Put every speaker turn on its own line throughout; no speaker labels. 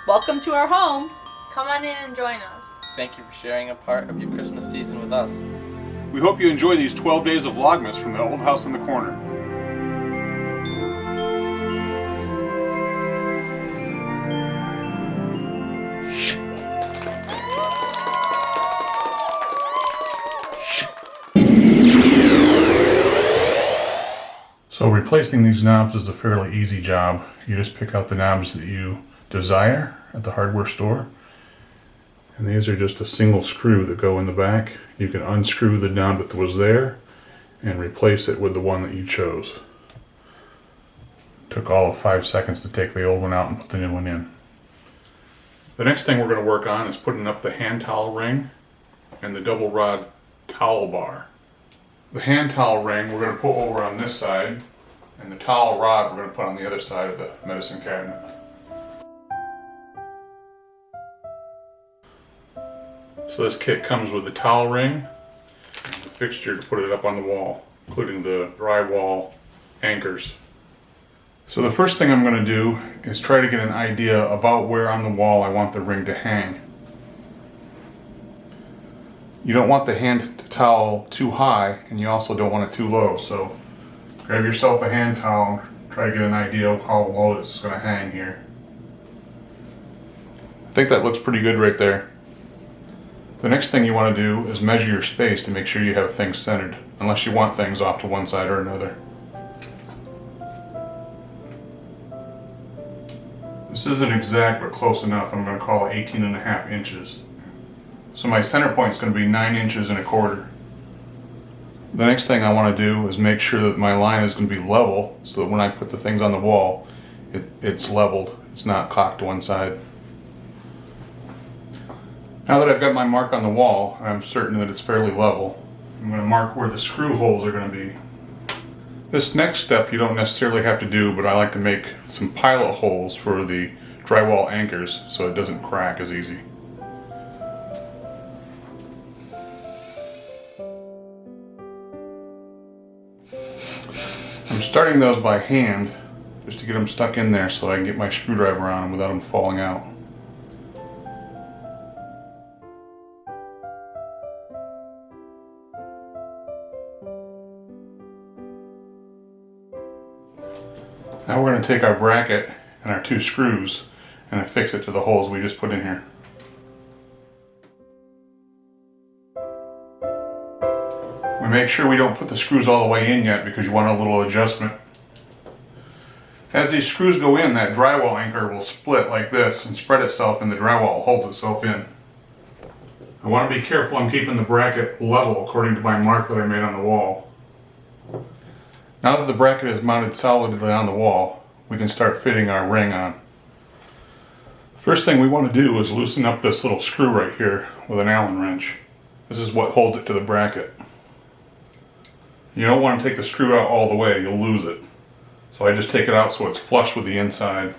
Welcome to our home.
Come on in and join us.
Thank you for sharing a part of your Christmas season with us.
We hope you enjoy these 12 days of Vlogmas from the old house in the corner. So replacing these knobs is a fairly easy job. You just pick out the knobs that you desire at the hardware store. And these are just a single screw that go in the back. You can unscrew the knob that was there and replace it with the one that you chose. Took all of 5 seconds to take the old one out and put the new one in. The next thing we're going to work on is putting up the hand towel ring and the double rod towel bar. The hand towel ring we're going to put over on this side, and the towel rod we're going to put on the other side of the medicine cabinet. So this kit comes with the towel ring and the fixture to put it up on the wall, including the drywall anchors. So the first thing I'm going to do is try to get an idea about where on the wall I want the ring to hang. You don't want the hand towel too high, and you also don't want it too low, so grab yourself a hand towel and try to get an idea of how low this is going to hang here. I think that looks pretty good right there. The next thing you want to do is measure your space to make sure you have things centered, unless you want things off to one side or another. This isn't exact, but close enough. I'm going to call it 18.5 inches. So my center point is going to be 9 inches and a quarter. The next thing I want to do is make sure that my line is going to be level, so that when I put the things on the wall, it's leveled. It's not cocked to one side. Now that I've got my mark on the wall, I'm certain that it's fairly level. I'm going to mark where the screw holes are going to be. This next step you don't necessarily have to do, but I like to make some pilot holes for the drywall anchors so it doesn't crack as easy. I'm starting those by hand just to get them stuck in there so I can get my screwdriver on them without them falling out. Now we're going to take our bracket and our 2 screws and affix it to the holes we just put in here. We make sure we don't put the screws all the way in yet because you want a little adjustment. As these screws go in, that drywall anchor will split like this and spread itself, and the drywall holds itself in. I want to be careful I'm keeping the bracket level according to my mark that I made on the wall. Now that the bracket is mounted solidly on the wall, we can start fitting our ring on. First thing we want to do is loosen up this little screw right here with an Allen wrench. This is what holds it to the bracket. You don't want to take the screw out all the way, you'll lose it. So I just take it out so it's flush with the inside.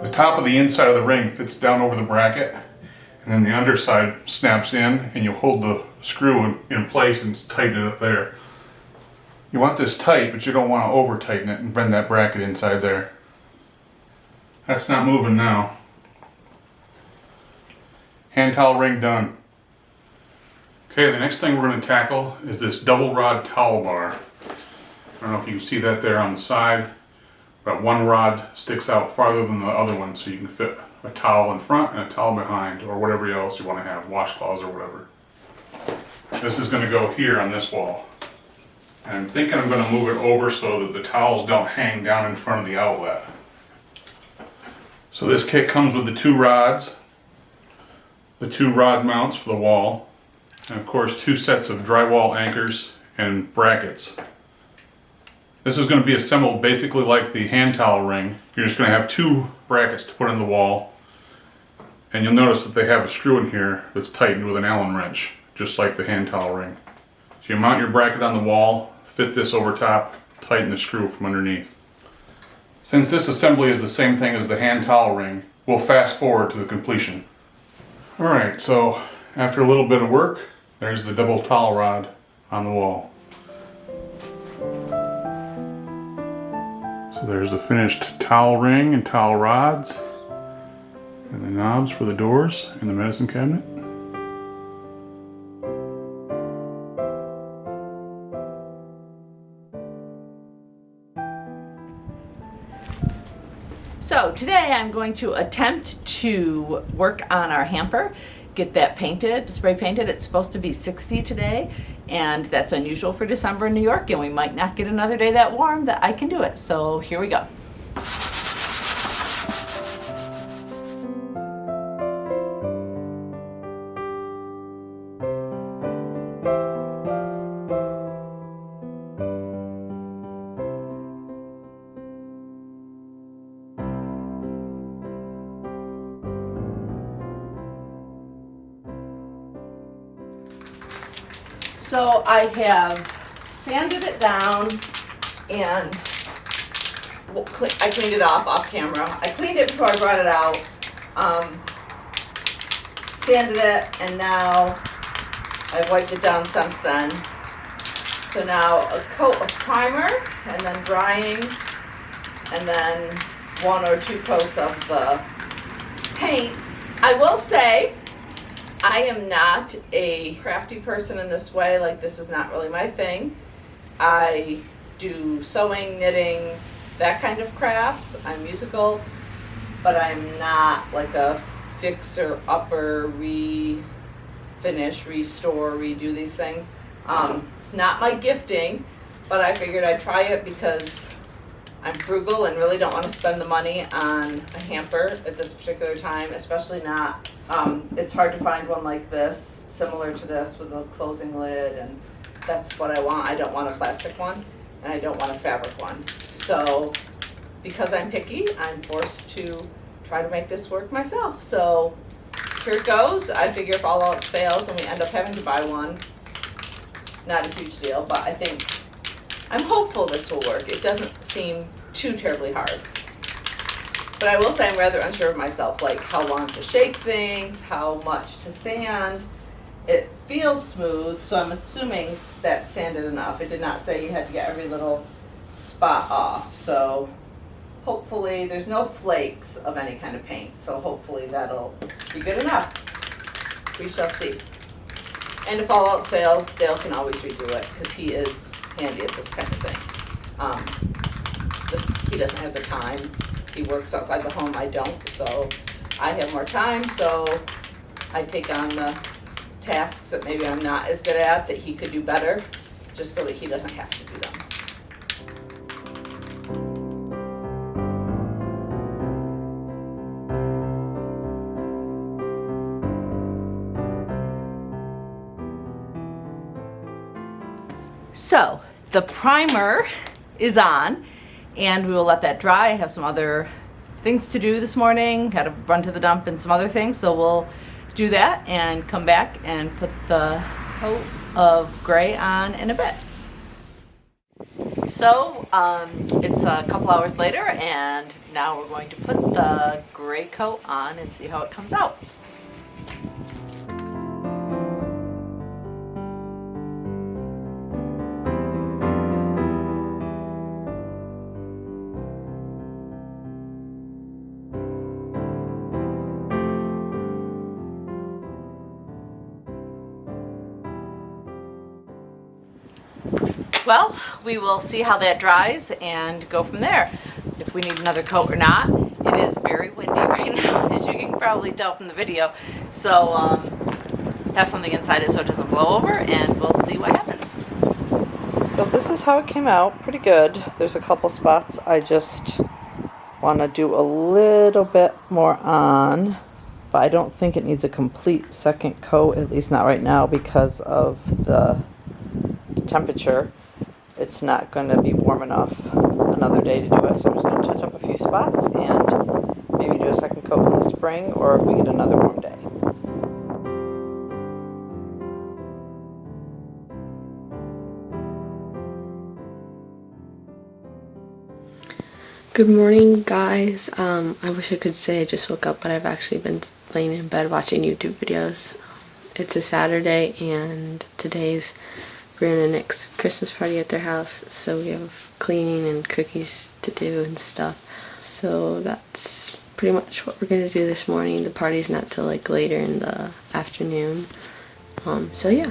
The top of the inside of the ring fits down over the bracket, and then the underside snaps in, and you hold the screw in place and tighten it up there. You want this tight, but you don't want to over tighten it and bend that bracket inside there. That's not moving now. Hand towel ring done. Okay, the next thing we're going to tackle is this double rod towel bar. I don't know if you can see that there on the side, but one rod sticks out farther than the other one, so you can fit a towel in front and a towel behind, or whatever else you want to have, washcloths or whatever. This is going to go here on this wall. And I'm thinking I'm going to move it over so that the towels don't hang down in front of the outlet. So this kit comes with the 2 rods, the 2 rod mounts for the wall, and of course 2 sets of drywall anchors and brackets. This is going to be assembled basically like the hand towel ring. You're just going to have 2 brackets to put in the wall, and you'll notice that they have a screw in here that's tightened with an Allen wrench, just like the hand towel ring. So you mount your bracket on the wall, fit this over top, tighten the screw from underneath. Since this assembly is the same thing as the hand towel ring, we'll fast forward to the completion. Alright, so after a little bit of work, there's the double towel rod on the wall. So there's the finished towel ring and towel rods and the knobs for the doors in the medicine cabinet.
So today I'm going to attempt to work on our hamper, get that painted, spray painted. It's supposed to be 60 today, and that's unusual for December in New York, and we might not get another day that warm that I can do it. So here we go. So I have sanded it down and I cleaned it off camera. I cleaned it before I brought it out, sanded it, and now I've wiped it down since then. So now a coat of primer and then drying, and then 1 or 2 coats of the paint. I will say, I am not a crafty person in this way. Like, this is not really my thing. I do sewing, knitting, that kind of crafts. I'm musical, but I'm not like a fixer, upper, refinish, restore, redo these things. It's not my gifting, but I figured I'd try it because I'm frugal and really don't want to spend the money on a hamper at this particular time, especially not, it's hard to find one like this, similar to this with a closing lid, and that's what I want. I don't want a plastic one, and I don't want a fabric one. So, because I'm picky, I'm forced to try to make this work myself. So, here it goes. I figure if all else fails and we end up having to buy one, not a huge deal, but I'm hopeful this will work. It doesn't seem too terribly hard. But I will say I'm rather unsure of myself, like how long to shake things, how much to sand. It feels smooth, so I'm assuming that's sanded enough. It did not say you had to get every little spot off. So hopefully there's no flakes of any kind of paint. So hopefully that'll be good enough. We shall see. And if all else fails, Dale can always redo it because he is handy at this kind of thing. He doesn't have the time. He works outside the home. I don't, so I have more time. So I take on the tasks that maybe I'm not as good at that he could do better, just so that he doesn't have to do them. So the primer is on, and we will let that dry. I have some other things to do this morning, got to run to the dump and some other things, so we'll do that and come back and put the coat of gray on in a bit. So it's a couple hours later, and now we're going to put the gray coat on and see how it comes out. Well, we will see how that dries and go from there. If we need another coat or not. It is very windy right now, as you can probably tell from the video. So have something inside it so it doesn't blow over, and we'll see what happens. So this is how it came out. Pretty good. There's a couple spots I just want to do a little bit more on, but I don't think it needs a complete second coat, at least not right now, because of the temperature. It's not going to be warm enough another day to do it, so I'm just going to touch up a few spots and maybe do a second coat in the spring, or if we get another warm day.
Good morning, guys. I wish I could say I just woke up, but I've actually been laying in bed watching YouTube videos. It's a Saturday, and today's Brianna and Nick's Christmas party at their house, so we have cleaning and cookies to do and stuff. So that's pretty much what we're gonna do this morning. The party's not till like later in the afternoon. So yeah.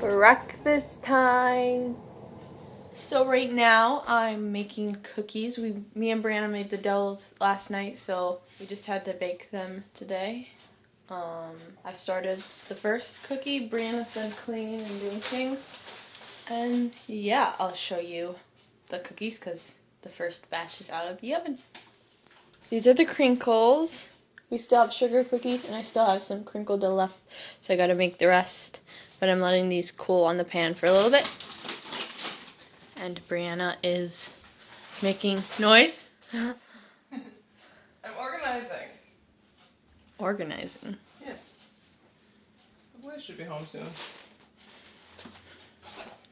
Breakfast time.
So right now I'm making cookies. Me and Brianna made the doughs last night, so we just had to bake them today. I started the first cookie. Brianna's been cleaning and doing things. And yeah, I'll show you the cookies because the first batch is out of the oven. These are the crinkles. We still have sugar cookies and I still have some crinkle dough left, so I gotta make the rest. But I'm letting these cool on the pan for a little bit. And Brianna is making noise.
I'm organizing.
Organizing.
Yes. The boys should be home soon.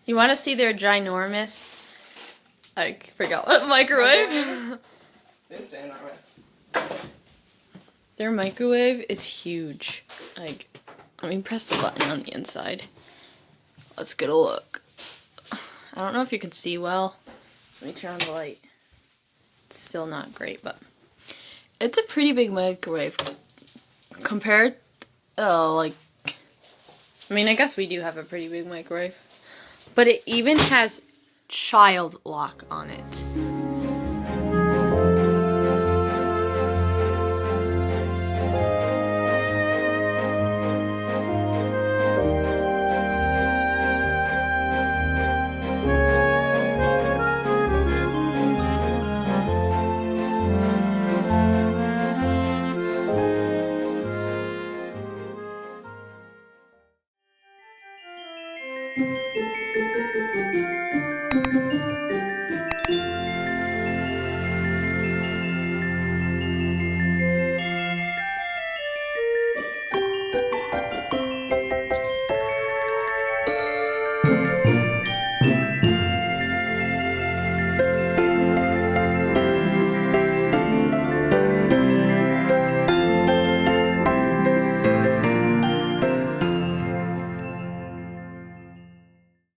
You want to see their ginormous? I forgot what microwave.
This is enormous.
Their microwave is huge. Like, let me press the button on the inside. Let's get a look. I don't know if you can see well. Let me turn on the light. It's still not great, but it's a pretty big microwave compared. I mean, I guess we do have a pretty big microwave, but it even has child lock on it.